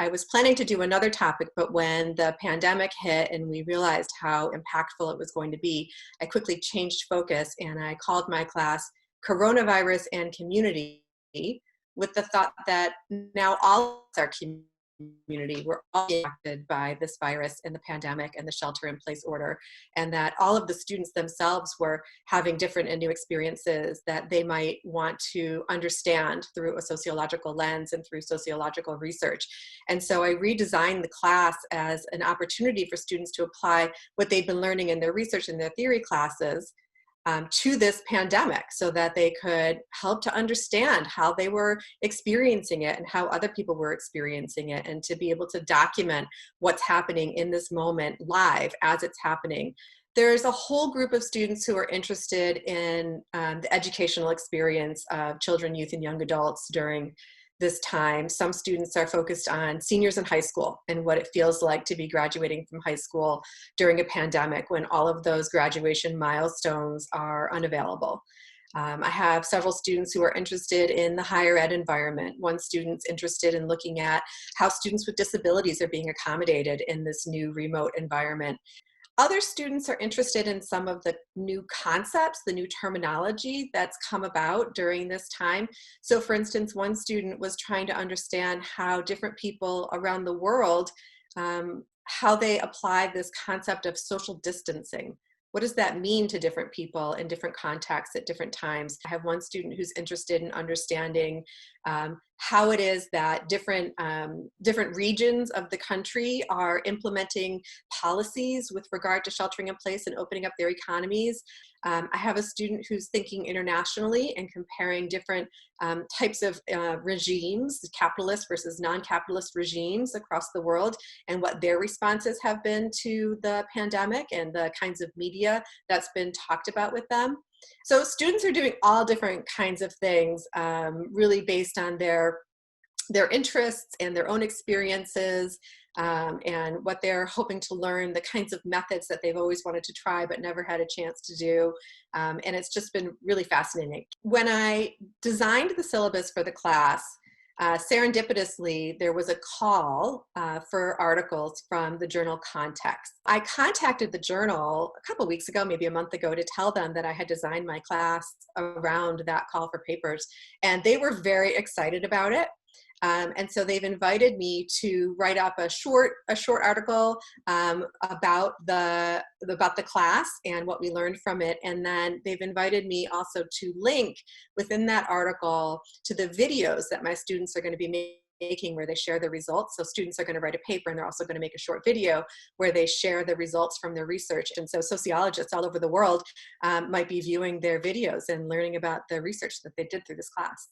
I was planning to do another topic, but when the pandemic hit and we realized how impactful it was going to be, I quickly changed focus and I called my class Coronavirus and Community, with the thought that now all of us are community. We're all impacted by this virus and the pandemic and the shelter-in-place order, and that all of the students themselves were having different and new experiences that they might want to understand through a sociological lens and through sociological research. And so I redesigned the class as an opportunity for students to apply what they've been learning in their research and their theory classes to this pandemic, so that they could help to understand how they were experiencing it and how other people were experiencing it, and to be able to document what's happening in this moment live as it's happening. There's a whole group of students who are interested in the educational experience of children, youth, and young adults during this time. Some students are focused on seniors in high school and what it feels like to be graduating from high school during a pandemic when all of those graduation milestones are unavailable. I have several students who are interested in the higher ed environment. One student's interested in looking at how students with disabilities are being accommodated in this new remote environment. Other students are interested in some of the new concepts, the new terminology that's come about during this time. So for instance, one student was trying to understand how different people around the world, how they apply this concept of social distancing. What does that mean to different people in different contexts at different times? I have one student who's interested in understanding how it is that different regions of the country are implementing policies with regard to sheltering in place and opening up their economies. I have a student who's thinking internationally and comparing different types of regimes, capitalist versus non-capitalist regimes across the world, and what their responses have been to the pandemic and the kinds of media that's been talked about with them. So students are doing all different kinds of things, really based on their interests and their own experiences, and what they're hoping to learn, the kinds of methods that they've always wanted to try but never had a chance to do. And it's just been really fascinating. When I designed the syllabus for the class, serendipitously, there was a call for articles from the journal Context. I contacted the journal a couple weeks ago, maybe a month ago, to tell them that I had designed my class around that call for papers, and they were very excited about it. And so they've invited me to write up a short article about the class and what we learned from it. And then they've invited me also to link within that article to the videos that my students are going to be making, where they share the results. So students are going to write a paper, and they're also going to make a short video where they share the results from their research. And so sociologists all over the world might be viewing their videos and learning about the research that they did through this class.